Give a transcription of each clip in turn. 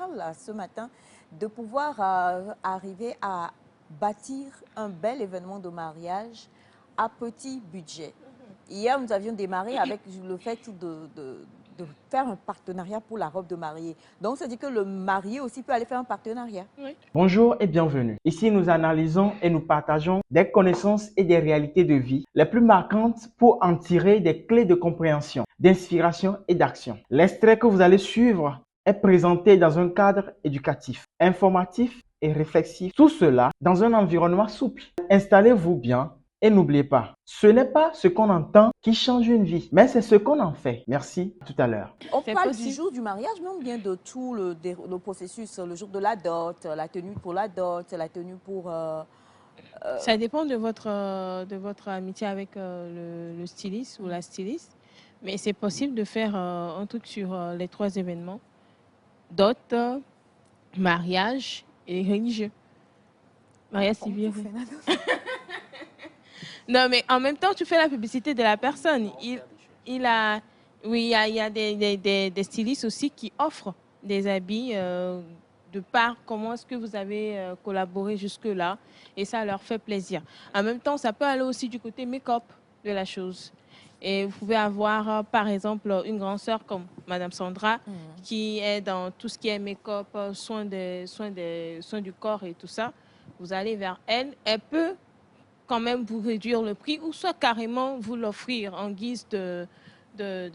parle ce matin de pouvoir arriver à bâtir un bel événement de mariage à petit budget. Hier, nous avions démarré avec le fait de faire un partenariat pour la robe de mariée. Donc, ça dit que le marié aussi peut aller faire un partenariat. Oui. Bonjour et bienvenue. Ici, nous analysons et nous partageons des connaissances et des réalités de vie les plus marquantes pour en tirer des clés de compréhension, d'inspiration et d'action. L'extrait que vous allez suivre est présenté dans un cadre éducatif, informatif et réflexif. Tout cela dans un environnement souple. Installez-vous bien. Et n'oubliez pas, ce n'est pas ce qu'on entend qui change une vie, mais c'est ce qu'on en fait. Merci, à tout à l'heure. On parle du jour du mariage, mais on vient de tout le processus, le jour de la dot, la tenue pour la dot, la tenue pour... Ça dépend de votre amitié avec le styliste ou la styliste, mais c'est possible de faire un truc sur les 3 événements, dot, mariage et religieux. Mariage civil. Non, mais en même temps, tu fais la publicité de la personne. Oui, il y a des stylistes aussi qui offrent des habits de par comment est-ce que vous avez collaboré jusque-là. Et ça leur fait plaisir. En même temps, ça peut aller aussi du côté make-up de la chose. Et vous pouvez avoir, par exemple, une grande sœur comme Madame Sandra, qui est dans tout ce qui est make-up, soins du corps et tout ça. Vous allez vers elle. Elle peut quand même vous réduire le prix ou soit carrément vous l'offrir en guise de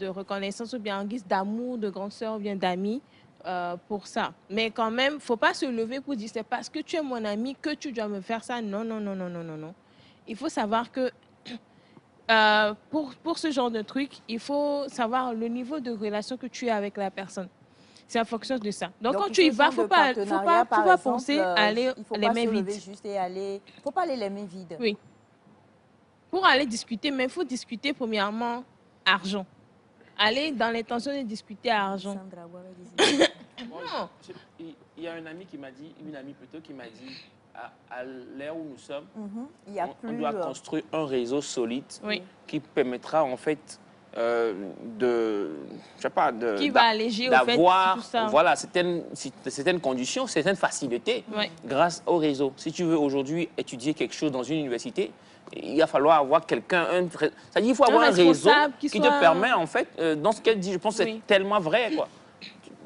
reconnaissance ou bien en guise d'amour, de grande sœur ou bien d'amis pour ça. Mais quand même, il ne faut pas se lever pour dire c'est parce que tu es mon ami que tu dois me faire ça. Non, non, non, non, non, non, non. Il faut savoir que pour ce genre de truc, il faut savoir le niveau de relation que tu as avec la personne. C'est en fonction de ça. Donc quand tu y vas, il ne faut pas penser à aller les mains vides. Il ne faut pas aller les mains vides. Oui. Pour aller discuter, mais il faut discuter premièrement argent. Aller dans l'intention de discuter argent. Il y a un ami qui m'a dit, une amie plutôt qui m'a dit, à l'ère où nous sommes, on doit construire un réseau solide qui permettra en fait qui va alléger au fait tout ça. Voilà, certaines conditions, certaines facilités grâce au réseau. Si tu veux aujourd'hui étudier quelque chose dans une université, il va falloir avoir quelqu'un, c'est-à-dire il faut avoir un réseau qui te permet en fait, dans ce qu'elle dit, je pense que c'est tellement vrai quoi.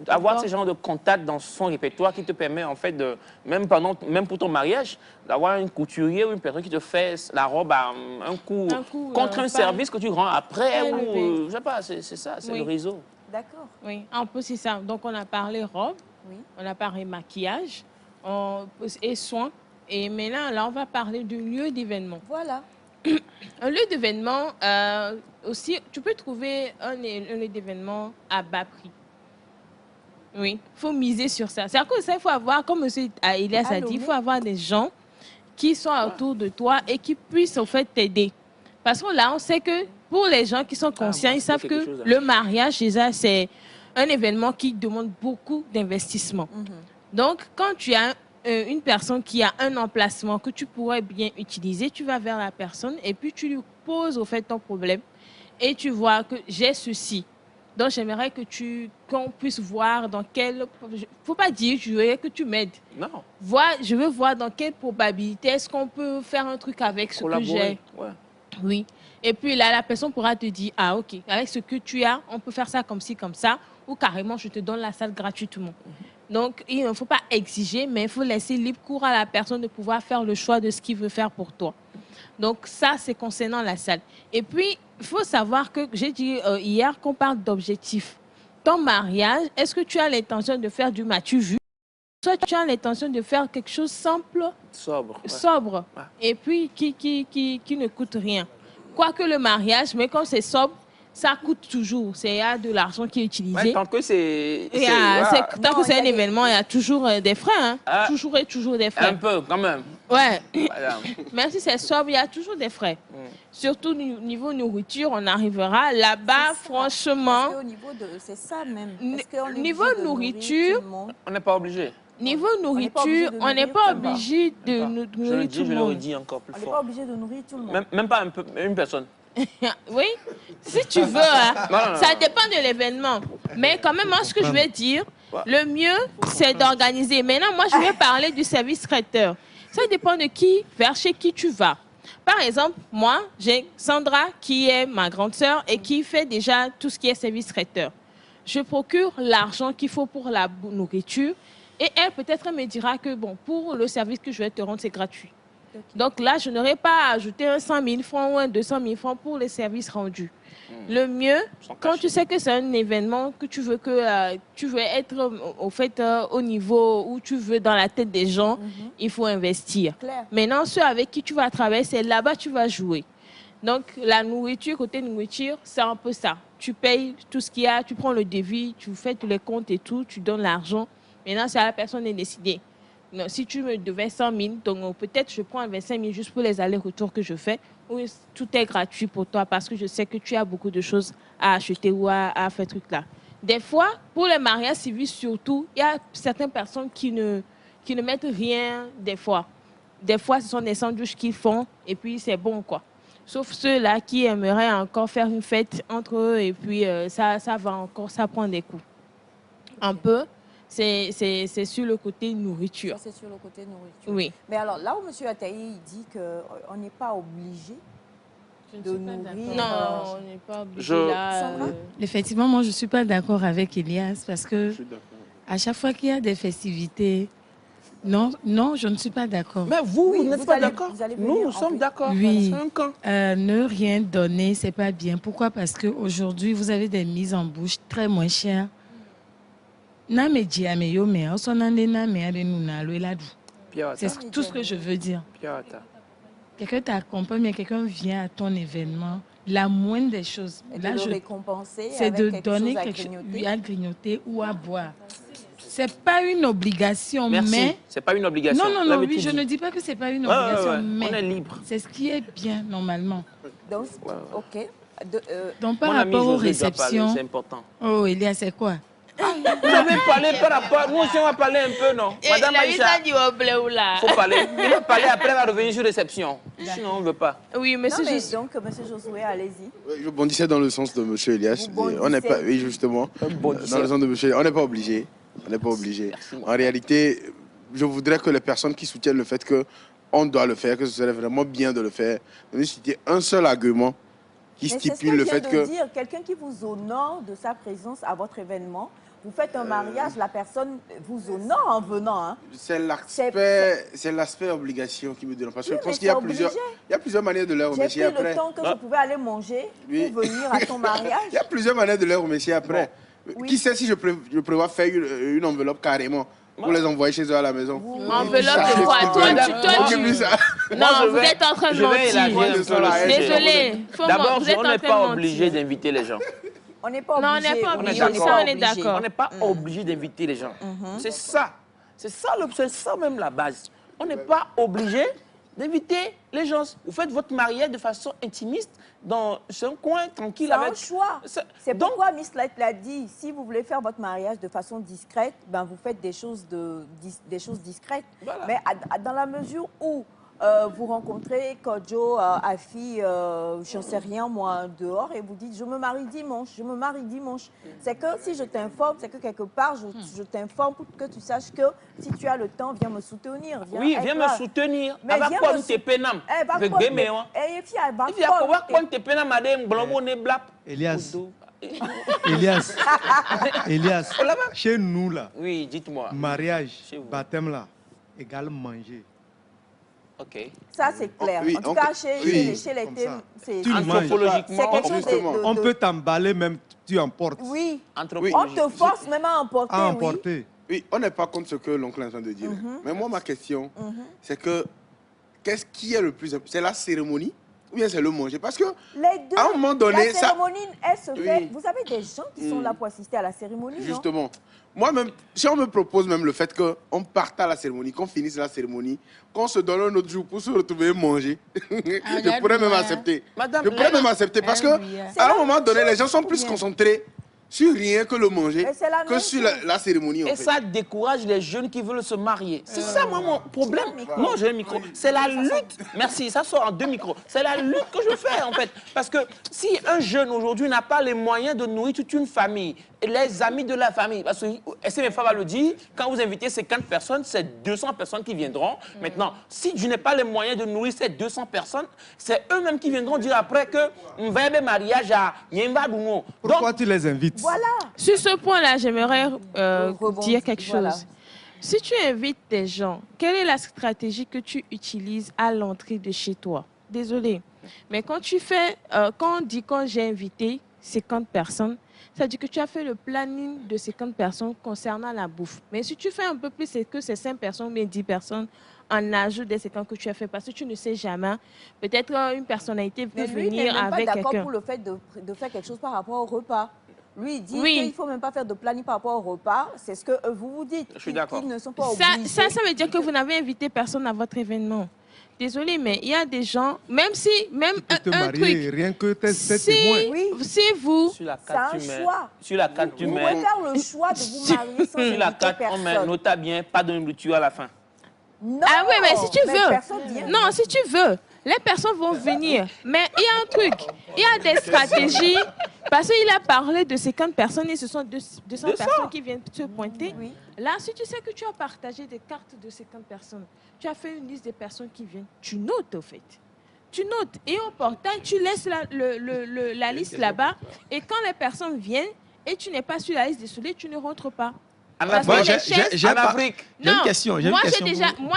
Avoir ce genre de contact dans son répertoire qui te permet en fait de, même pour ton mariage, d'avoir une couturier ou une personne qui te fait la robe à un coût contre un service que tu rends après ou je sais pas, c'est ça, c'est le réseau. D'accord. Oui, un peu c'est ça. Donc on a parlé robe, on a parlé maquillage et soins. Et maintenant, là, on va parler du lieu d'événement. Voilà. Un lieu d'événement, aussi, tu peux trouver un lieu d'événement à bas prix. Oui, il faut miser sur ça. C'est-à-dire que ça, il faut avoir, comme M. Elias a dit, il faut avoir des gens qui sont autour de toi et qui puissent, en fait, t'aider. Parce que là, on sait que pour les gens qui sont conscients, ils savent que le mariage, déjà, c'est un événement qui demande beaucoup d'investissement. Donc, quand tu as une personne qui a un emplacement que tu pourrais bien utiliser, tu vas vers la personne et puis tu lui poses, au fait, ton problème et tu vois que j'ai ceci. Donc, j'aimerais qu'on puisse voir dans quel... Il ne faut pas dire, je veux que tu m'aides. Non. Je veux voir dans quelle probabilité est-ce qu'on peut faire un truc avec ce que j'ai. Oui. Et puis là, la personne pourra te dire, ah, OK, avec ce que tu as, on peut faire ça comme ci, comme ça, ou carrément, je te donne la salle gratuitement. Donc, il ne faut pas exiger, mais il faut laisser libre cours à la personne de pouvoir faire le choix de ce qu'il veut faire pour toi. Donc, ça, c'est concernant la salle. Et puis, il faut savoir que j'ai dit hier qu'on parle d'objectifs. Ton mariage, est-ce que tu as l'intention de faire du m'as-tu vu? Soit tu as l'intention de faire quelque chose simple, sobre, et puis qui ne coûte rien. Quoique le mariage, mais quand c'est sobre, ça coûte toujours. Il y a de l'argent qui est utilisé. Tant que c'est... Tant que c'est un événement, il y a toujours des frais. Hein. Toujours et toujours des frais. Un peu, quand même. Ouais. Même si c'est sobre, il y a toujours des frais. Surtout au niveau nourriture, on arrivera là-bas, franchement. Au niveau de... C'est ça même. Niveau nourriture, on n'est pas obligé. Niveau nourriture, on n'est pas obligé de nourrir tout le monde. Je le redis encore plus fort. On n'est pas obligé de nourrir tout le monde. Même pas une personne. Oui, si tu veux, hein. Non. Ça dépend de l'événement. Mais quand même, moi, ce que je vais dire, le mieux, c'est d'organiser. Maintenant, moi, je vais parler du service traiteur. Ça dépend de qui, vers chez qui tu vas. Par exemple, moi, j'ai Sandra qui est ma grande sœur et qui fait déjà tout ce qui est service traiteur. Je procure l'argent qu'il faut pour la nourriture et elle, peut-être, elle me dira que, bon, pour le service que je vais te rendre, c'est gratuit. Okay. Donc là, je n'aurais pas à ajouter un 100 000 francs ou un 200 000 francs pour les services rendus. Le mieux, quand tu sais que c'est un événement que tu veux être au fait au niveau où tu veux dans la tête des gens, il faut investir. Claire. Maintenant, ceux avec qui tu vas travailler, c'est là-bas que tu vas jouer. Donc la nourriture, côté nourriture, c'est un peu ça. Tu payes tout ce qu'il y a, tu prends le devis, tu fais tous les comptes et tout, tu donnes l'argent. Maintenant, c'est à la personne de décider. Non, si tu me devais 100 000, donc peut-être je prends 25 000 juste pour les allers-retours que je fais. Oui, tout est gratuit pour toi parce que je sais que tu as beaucoup de choses à acheter ou à faire truc là. Des fois, pour les mariages civils surtout, il y a certaines personnes qui ne mettent rien des fois. Des fois, ce sont des sandwichs qu'ils font et puis c'est bon quoi. Sauf ceux-là qui aimeraient encore faire une fête entre eux et puis ça va encore, ça prend des coups. Un peu. C'est sur le côté nourriture. C'est sur le côté nourriture. Oui. Mais alors, là où M. Ataï dit qu'on n'est pas obligé de nourrir... Non, on n'est pas obligé là. Effectivement, moi, je ne suis pas d'accord avec Elias parce que à chaque fois qu'il y a des festivités, non, je ne suis pas d'accord. Mais vous n'êtes pas d'accord. Nous sommes d'accord. Oui. Ne rien donner, ce n'est pas bien. Pourquoi? Parce qu'aujourd'hui, vous avez des mises en bouche très moins chères. C'est tout ce que je veux dire. Quelqu'un t'accompagne, mais quelqu'un vient à ton événement. La moindre des choses, c'est de donner quelque chose à grignoter ou à boire. C'est pas une obligation, mais... C'est pas une obligation. Non, oui, je ne dis pas que c'est pas une obligation, mais on est libre. C'est ce qui est bien normalement. Donc, ok. Donc par rapport aux réceptions... C'est important. Oh, Elias, c'est quoi? Vous avez parlé par rapport... Nous aussi, on va parler un peu, non? Madame Aïcha, il faut parler. Il va parler, après, il va revenir sur réception. Sinon, on ne veut pas. Oui, monsieur Josué. Donc, monsieur Josué, allez-y. Je bondissais dans le sens de monsieur Elias. On n'est pas... Oui, justement. Dans le sens de monsieur Elias. On n'est pas obligé. On n'est pas obligé. En réalité, je voudrais que les personnes qui soutiennent le fait qu'on doit le faire, que ce serait vraiment bien de le faire, de nous citer un seul argument qui stipule le fait que... Quelqu'un qui vous honore de sa présence à votre événement, vous faites un mariage, la personne vous honore en venant. Hein. C'est l'aspect obligation qui me dérange. Parce que je pense qu'il y a plusieurs manières de leur remercier après. J'ai pris le temps que je pouvais aller manger pour venir à ton mariage. Il y a plusieurs manières de leur remercier après. Bon. Qui sait si je prévois faire une enveloppe carrément pour les envoyer chez eux à la maison. Enveloppe de quoi? Non, vous êtes en train de mentir. Désolé. D'abord, on n'est pas obligé d'inviter les gens. On n'est pas obligé. Non, on n'est pas obligé. On est d'accord. On n'est pas obligé d'inviter les gens. C'est ça. C'est ça même la base. On n'est pas obligé d'inviter les gens. Vous faites votre mariage de façon intimiste dans un coin tranquille. C'est un choix. C'est pourquoi Miss Light l'a dit. Si vous voulez faire votre mariage de façon discrète, ben vous faites des choses discrètes. Voilà. Mais dans la mesure où vous rencontrez Kodjo, Afi, j'en sais rien moi, dehors, et vous dites je me marie dimanche. C'est que si je t'informe, c'est que quelque part je t'informe pour que tu saches que si tu as le temps, viens me soutenir. Viens me soutenir. Mais viens me soutenir. Elias, chez nous là, oui, dites-moi. Mariage, baptême là, égale manger. Ok. Ça, c'est clair. En tout cas, chez les thèmes, c'est anthropologiquement. On peut t'emballer même, tu emportes. Oui. On te force même à emporter. Oui, on n'est pas contre ce que l'oncle est en train de dire. Mais moi, ma question, c'est que, qu'est-ce qui est le plus important? C'est la cérémonie ou bien c'est le manger? Parce que, les deux, à un moment donné, la cérémonie, elle se fait. Vous avez des gens qui sont là pour assister à la cérémonie, justement. Non? Moi-même, si on me propose même le fait qu'on parte à la cérémonie, qu'on finisse la cérémonie, qu'on se donne un autre jour pour se retrouver et manger, je pourrais même accepter. Je pourrais même accepter parce que, à un moment donné, les gens sont plus concentrés sur rien que le manger, la que sur la cérémonie. Et ça décourage les jeunes qui veulent se marier. C'est ça, moi, mon problème. Non, j'ai un micro. C'est la lutte. Merci, ça sort en 2 micros. C'est la lutte que je fais, en fait. Parce que si un jeune aujourd'hui n'a pas les moyens de nourrir toute une famille, et les amis de la famille, parce que mes femmes va le dire, quand vous invitez 50 personnes, c'est 200 personnes qui viendront. Maintenant, si je n'ai pas les moyens de nourrir ces 200 personnes, c'est eux-mêmes qui viendront dire après que on va un mariage à Yemba. Pourquoi tu les invites? Voilà. Sur ce point-là, j'aimerais dire quelque chose. Si tu invites des gens, quelle est la stratégie que tu utilises à l'entrée de chez toi? Désolée, mais quand j'ai invité 50 personnes, ça dit que tu as fait le planning de 50 personnes concernant la bouffe. Mais si tu fais un peu plus, c'est que c'est 5 personnes, mais 10 personnes en ajout des 50 que tu as fait, parce que tu ne sais jamais. Peut-être une personnalité peut venir avec quelqu'un. Mais lui, il n'est même pas d'accord pour le fait de faire quelque chose par rapport au repas. Lui, il dit qu'il ne faut même pas faire de planning par rapport au repas. C'est ce que vous vous dites. Je suis d'accord. Ils ne sont pas obligés. Ça veut dire que vous n'avez invité personne à votre événement. Désolée, mais il y a des gens, même un truc, rien que tes témoins. Si vous... Sur la c'est carte, un choix. Sur la carte, tu vous mets... pouvez faire le choix de vous marier sans Sur la inviter carte, on met, nota bien, pas de nourriture à la fin. Non, ah oui, mais si tu personne vient. veux, non, si tu veux, les personnes vont venir. Mais il y a un truc, il y a des stratégies, parce qu'il a parlé de 50 personnes et ce sont 200 personnes qui viennent se pointer. Oui. Là, si tu sais que tu as partagé des cartes de 50 personnes, tu as fait une liste des personnes qui viennent, tu notes au fait. Tu notes et au portail, tu laisses la liste là-bas et quand les personnes viennent et tu n'es pas sur la liste désolé, tu ne rentres pas. Moi, j'ai une question. Moi,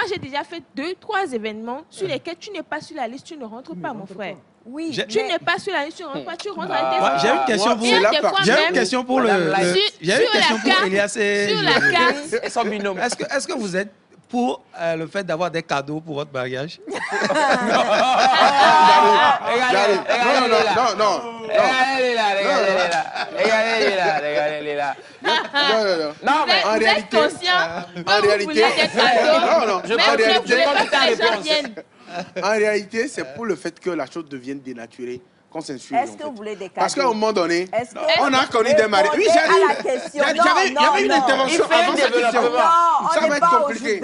j'ai déjà fait 2-3 événements sur lesquels tu n'es pas sur la liste, tu ne rentres pas, mon frère. Oui, tu n'es pas sur la liste, tu ne rentres pas, tu rentres avec tes... J'ai une question pour Elias et sur la carte. Et son binôme. Est-ce que vous êtes pour le fait d'avoir des cadeaux pour votre mariage? Non. Non, mais en réalité, en réalité, c'est pour le fait que la chose devienne dénaturée. Est-ce que vous voulez des cadeaux? Parce qu'à un moment donné, on a connu des mariages. Oui, il y avait une intervention avant cette question. Ça va être compliqué.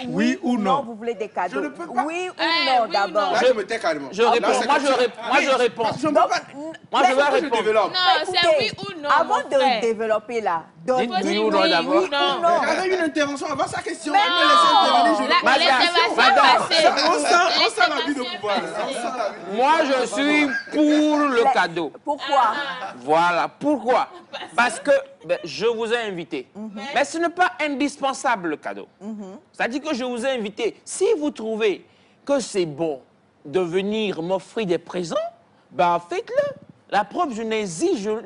Oui ou non, vous voulez des cadeaux? Oui ou non, d'abord? Là, je me tais carrément. Je réponds. Moi, je réponds. Moi, je vais répondre. Non, c'est oui ou non. Avant de développer là, dites oui ou non d'abord. J'avais une intervention avant sa question. On sent la vie de pouvoir. Moi, je suis pour le cadeau. Pourquoi? Voilà. Pourquoi? Parce que je vous ai invité. Mais ce n'est pas indispensable, le cadeau. C'est-à-dire que je vous ai invité. Si vous trouvez que c'est bon de venir m'offrir des présents, ben faites-le. La preuve, je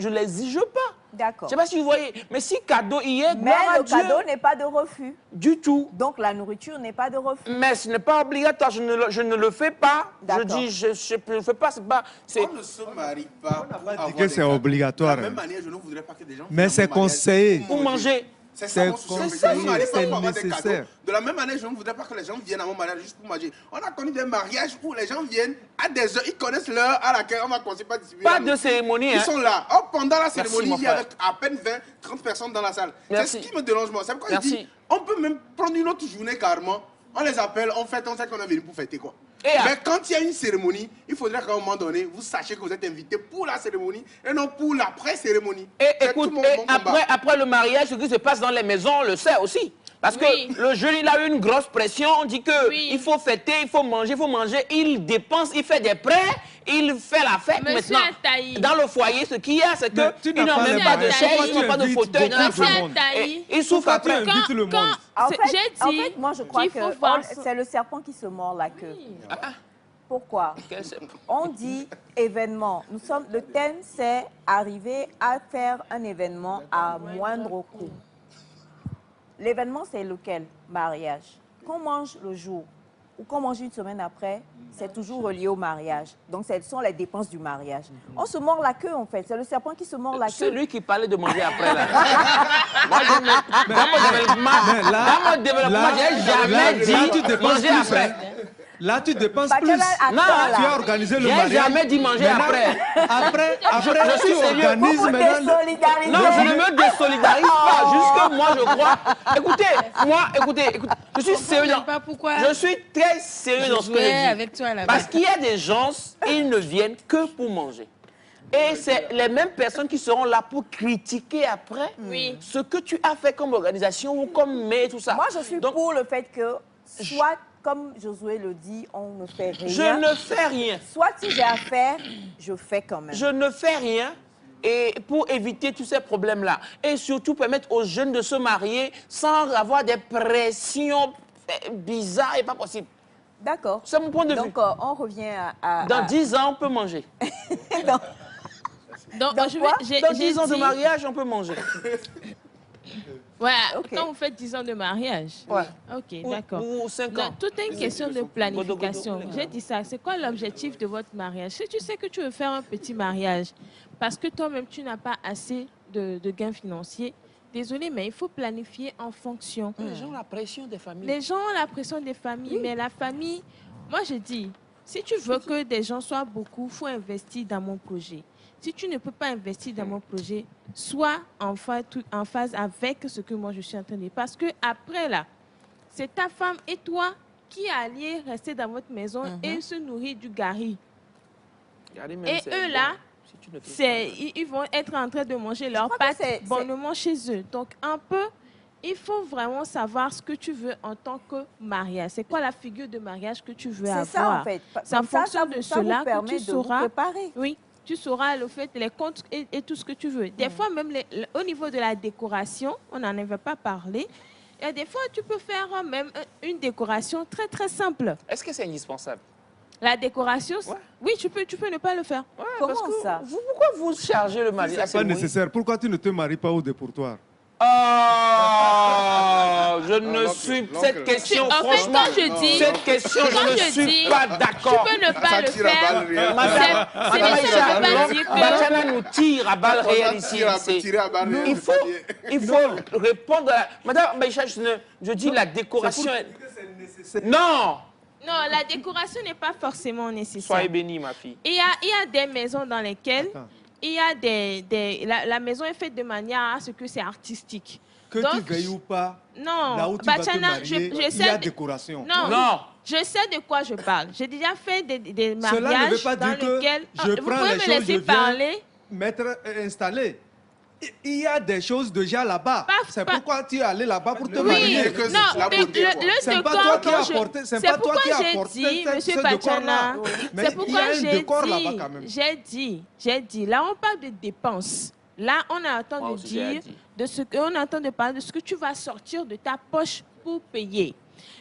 l'exige pas. D'accord. Je ne sais pas si vous voyez, mais si cadeau y est, mais le cadeau n'est pas de refus. Du tout. Donc la nourriture n'est pas de refus. Mais ce n'est pas obligatoire, je ne le fais pas. Je dis, je ne fais pas, c'est pas... On ne se marie pas. On n'a pas dit que c'est obligatoire. De la même manière, je ne voudrais pas que des gens... Mais c'est conseillé. Pour manger. C'est nécessaire. De la même manière, je ne voudrais pas que les gens viennent à mon mariage juste pour manger. On a connu des mariages où les gens viennent à des heures, ils connaissent l'heure à laquelle on va commencer par distribuer. Pas de cérémonie. Ils sont là. Oh, pendant la cérémonie, il y a à peine 20-30 personnes dans la salle. C'est ce qui me dérange moi. C'est pourquoi je dis, on peut même prendre une autre journée carrément. On les appelle, on fête, on sait qu'on est venu pour fêter quoi. Mais quand il y a une cérémonie, il faudrait qu'à un moment donné, vous sachiez que vous êtes invité pour la cérémonie et non pour l'après-cérémonie. Et écoute, après le mariage, ce qui se passe dans les maisons, on le sait aussi. Parce que le jeune, il a eu une grosse pression. On dit qu'il faut fêter, il faut manger, Il dépense, il fait des prêts, il fait la fête. Monsieur maintenant. Taï. Dans le foyer, ce qu'il y a, c'est qu'ils n'ont même pas de chaise, ils n'ont pas de fauteuil. Ils souffrent après. En fait, moi, je crois que c'est le serpent qui se mord la queue. Pourquoi? On dit événement. Le thème, c'est arriver à faire un événement à moindre coût. L'événement, c'est lequel? Mariage. Qu'on mange le jour ou qu'on mange une semaine après, c'est toujours relié au mariage. Donc, ce sont les dépenses du mariage. On se mord la queue, en fait. C'est le serpent qui se mord la queue. C'est lui qui parlait de manger après, là. Moi, dans mon développement, je n'ai jamais dit manger après. Là, tu dépenses plus. Bacana, attends, Non, là. Tu as organisé le J'ai mariage. jamais dit manger Maintenant, après. Après, je suis tu sérieux. organises Vous vous maintenant. désolidarisez. Non, je ne me désolidarise pas. Juste que moi, je crois. Écoutez, je suis sérieux. Pas pourquoi Je suis très sérieux dans ce que je jouais dis. avec toi là-bas. Parce qu'il y a des gens, ils ne viennent que pour manger. Et c'est les mêmes personnes qui seront là pour critiquer après ce que tu as fait comme organisation ou comme mais tout ça. Moi, je suis Donc, pour le fait que, soit, comme Josué le dit, on ne fait rien. je ne fais rien. Soit si j'ai à faire, je fais quand même. Je ne fais rien et pour éviter tous ces problèmes-là. Et surtout permettre aux jeunes de se marier sans avoir des pressions bizarres et pas possibles. D'accord. C'est mon point de vue. Donc, on revient à... Dans 10 ans, on peut manger. Dans Donc, quoi? Dans 10 ans de mariage, on peut manger. Ouais, Ok. quand vous faites 10 ans de mariage. Ouais. Ok, d'accord. Ou 5 ans. Donc, tout est une question de planification. Godo. J'ai dit ça. C'est quoi l'objectif de votre mariage? Si tu sais que tu veux faire un petit mariage parce que toi-même, tu n'as pas assez de gains financiers, désolé, mais il faut planifier en fonction. Les gens ont la pression des familles. Les gens ont la pression des familles, mais la famille, moi je dis, si tu veux que des gens soient beaucoup, il faut investir dans mon projet. Si tu ne peux pas investir dans mon projet, sois en phase avec ce que moi je suis en train de dire. Parce que après là, c'est ta femme et toi qui alliez rester dans votre maison et se nourrir du gari. Regardez, même, Et c'est eux bon. là, Si tu ne fais pas. ils vont être en train de manger leurs crois que pâtes c'est- bonnement chez eux. Donc, un peu, il faut vraiment savoir ce que tu veux en tant que mariage. C'est quoi la figure de mariage que tu veux avoir? C'est ça, en fait. C'est en Comme ça, fonction de ça cela vous que permet tu de vous sauras. préparer. Oui, tu sauras le fait, les comptes et tout ce que tu veux. Des fois, même au niveau de la décoration, on n'en avait pas parlé. Et des fois, tu peux faire même une décoration très, très simple. Est-ce que c'est indispensable? La décoration, Ouais. oui, tu peux ne pas le faire. Ouais, Comment parce que ça? Pourquoi vous chargez le mari? C'est pas nécessaire. Pourquoi tu ne te maries pas au dépourtoir? Oh, je ne l'oncle, suis... l'oncle. Cette question, En fait, franchement, quand je dis, cette question, quand je ne je suis dis, pas tu d'accord. peux ne pas le tire à faire. balles réelles. Madame C'est Aïcha, ça, je veux pas dire que... Bacana nous tire à balles réelles ici. Tirer à balles réelles, Il faut répondre à... Madame Aïcha, je dis la décoration... Non! Non, la décoration n'est pas forcément nécessaire. Soyez bénie, ma fille. Il y a des maisons dans lesquelles il y a la maison est faite de manière à ce que c'est artistique. Que Donc, tu veilles ou pas, non, là où tu vas te Bachana, marier, je il y sais a de- décoration. Non, je sais de quoi je parle. J'ai déjà fait des Cela ne mariages veut pas dans dire que lesquels... je vous prends pouvez les me choses, laisser je viens parler. mettre installé. Il y a des choses déjà là-bas. C'est pourquoi tu es allé là-bas pour te Oui, marier. que c'est non, la beauté, quoi. le C'est pas décor, toi qui quand as je- apporté, c'est c'est pas toi pourquoi qui as j'ai apporté dit, monsieur ce décor-là. Bachana, Mais c'est il y pourquoi a un j'ai décor là-bas quand même. j'ai dit, là on parle de dépenses. Là, on est en train Moi de aussi, j'ai dire, dit. on est en train de parler de ce que tu vas sortir de ta poche pour payer.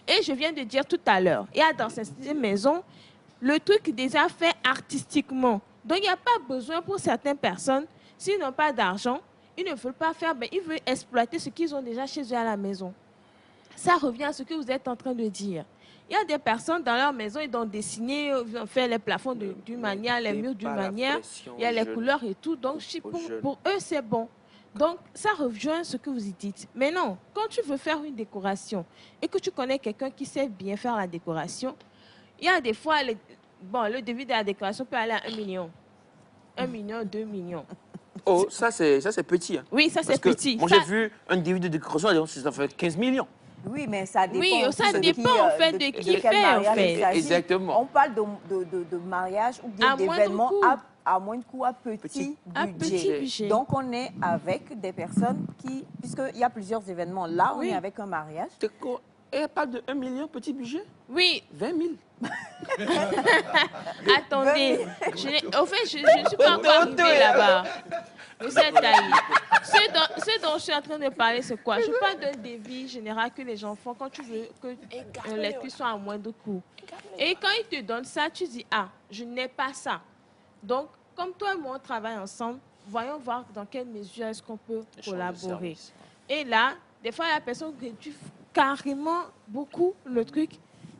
Et je viens de dire tout à l'heure, il y a dans cette maison le truc déjà fait artistiquement. Donc, il n'y a pas besoin pour certaines personnes, s'ils n'ont pas d'argent, ils ne veulent pas faire, mais ils veulent exploiter ce qu'ils ont déjà chez eux à la maison. Ça revient à ce que vous êtes en train de dire. Il y a des personnes dans leur maison, ils ont dessiné, ils ont fait les plafonds d'une manière, les murs d'une pas la manière, pression il y a les jeune. couleurs et tout. Donc, pour eux, c'est bon. Donc, ça rejoint ce que vous y dites. Mais non, quand tu veux faire une décoration et que tu connais quelqu'un qui sait bien faire la décoration, il y a des fois, le devis de la décoration peut aller à 1 million. 1 million, 2 millions. Oh, ça c'est petit. Hein. Oui, ça Parce c'est que petit. Moi, Ça- j'ai vu un début de décoration, ça fait 15 millions. Oui, mais ça dépend. Oui, aussi ça de dépend, qui, en fait, de qui quel fait, en mariage fait. il s'agit. Exactement. On parle de mariage ou bien À moindre d'événements coût. à moins de coût, à petit À budget. petit budget. Donc, on est avec des personnes qui... Puisqu'il y a plusieurs événements. Là, on Oui. est avec un mariage. Et elle parle de 1 million, petit budget? Oui, 20 000. attendez. Au fait, je ne suis pas encore arrivée là-bas. Monsieur Taï, ce dont je suis en train de parler, c'est quoi? Je parle d'un devis général que les gens font quand tu veux que les trucs soient à moindre coût. Et quand ils te donnent ça, tu dis, ah, je n'ai pas ça. Donc, comme toi et moi, on travaille ensemble, voyons voir dans quelle mesure est-ce qu'on peut collaborer. Et là, des fois, la personne réduit carrément beaucoup le truc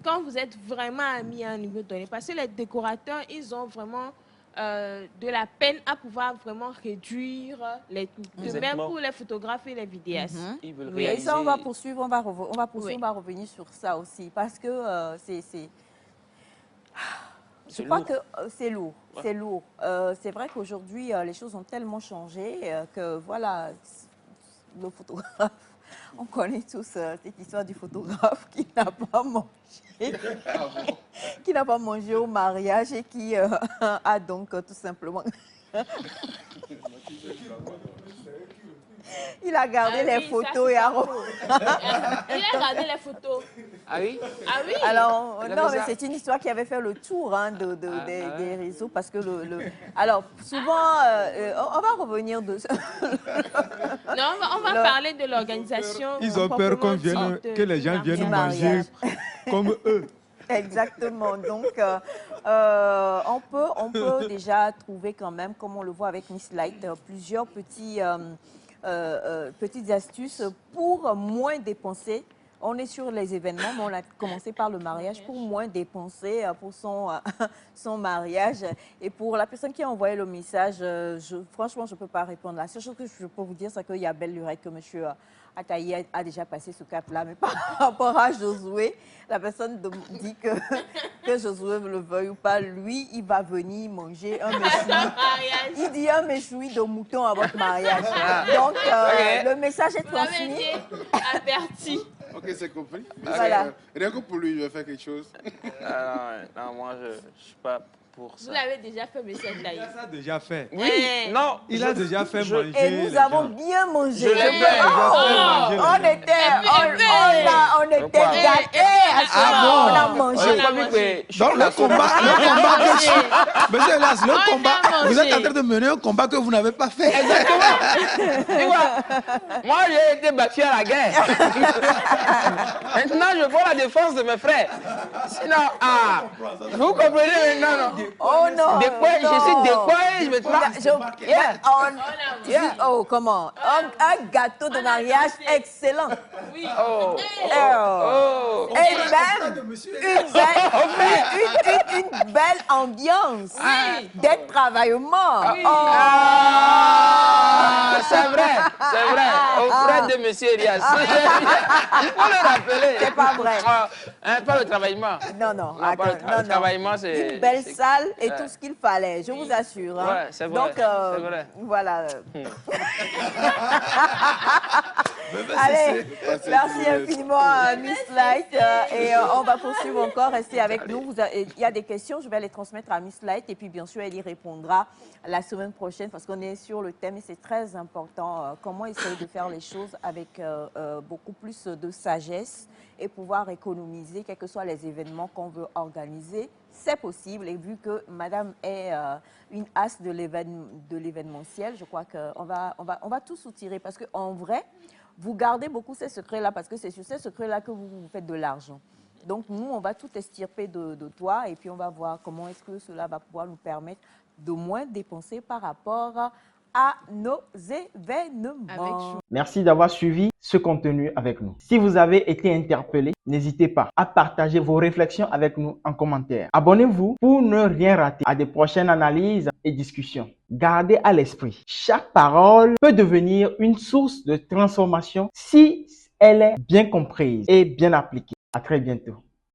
quand vous êtes vraiment amis à un niveau donné. Parce que les décorateurs, ils ont vraiment de la peine à pouvoir vraiment réduire les coûts. De même Exactement. pour les photographes et les vidéastes. Ils veulent Oui. Et réaliser. ça, on va poursuivre, on va poursuivre, Oui. on va revenir sur ça aussi. Parce que Je crois que c'est lourd, c'est lourd. C'est vrai qu'aujourd'hui, les choses ont tellement changé que voilà, le photographe, on connaît tous cette histoire du photographe qui n'a pas mangé, qui n'a pas mangé au mariage et qui a donc tout simplement... Il a gardé les photos et a... Il a gardé les photos. Ah oui? Ah oui? Alors, non, mais c'est une histoire qui avait fait le tour des réseaux parce que Alors, souvent, on va revenir de... Non, on va parler de l'organisation. Ils ont peur que les gens viennent manger comme eux. Exactement. Donc, on peut déjà trouver quand même, comme on le voit avec Miss Light, plusieurs petites astuces pour moins dépenser. On est sur les événements, mais on a commencé par le mariage pour moins dépenser pour son mariage. Et pour la personne qui a envoyé le message, franchement, je ne peux pas répondre. La seule chose que je peux vous dire, c'est qu'il y a belle lurette que M. Ataï a déjà passé ce cap-là. Mais par rapport à Josué, la personne dit que Josué le veuille ou pas, lui, il va venir manger un méchoui. Il dit un méchoui de mouton à votre mariage. Donc, le message est transmis. Vous avez été averti. Ok, c'est compris. Voilà. Rien que pour lui, je vais faire quelque chose. Non, moi, je ne suis pas pour ça. Vous l'avez déjà fait, monsieur Taï. Il a ça déjà fait. Oui, non. Il a déjà fait manger. Et nous avons bien mangé. Je l'ai fait. On était gâtés à ce moment. On a mangé. Donc le combat que monsieur Elias, le combat, vous êtes en train de mener un combat que vous n'avez pas fait. Moi, j'ai été battu à la guerre. Maintenant, je vois la défense de mes frères. Sinon, vous comprenez maintenant, non? Oh non. Je suis décollé, je me trompe. Oh, comment? Un gâteau de mariage excellent. Oui. Et même une belle ambiance d'être-travaillement. C'est vrai. Au frère de monsieur Elias. Il faut le rappeler. C'est pas vrai. Pas le travaillement. Non. Le travaillement, c'est... Une belle salle et tout ce qu'il fallait, je vous assure. Hein. Ouais, c'est vrai. Donc, c'est vrai. Voilà. Allez, merci infiniment à Miss Light. Et on va poursuivre encore, restez avec nous. Il y a des questions, je vais les transmettre à Miss Light. Et puis, bien sûr, elle y répondra la semaine prochaine parce qu'on est sur le thème et c'est très important. Comment essayer de faire les choses avec beaucoup plus de sagesse et pouvoir économiser, quels que soient les événements qu'on veut organiser. C'est possible et vu que Madame est une as de l'événementiel, je crois qu'on va tout soutirer parce qu'en vrai, vous gardez beaucoup ces secrets-là parce que c'est sur ces secrets-là que vous faites de l'argent. Donc nous, on va tout extirper de toi et puis on va voir comment est-ce que cela va pouvoir nous permettre de moins dépenser par rapport à nos événements. Merci d'avoir suivi ce contenu avec nous. Si vous avez été interpellé, n'hésitez pas à partager vos réflexions avec nous en commentaire. Abonnez-vous pour ne rien rater à des prochaines analyses et discussions. Gardez à l'esprit, chaque parole peut devenir une source de transformation si elle est bien comprise et bien appliquée. À très bientôt.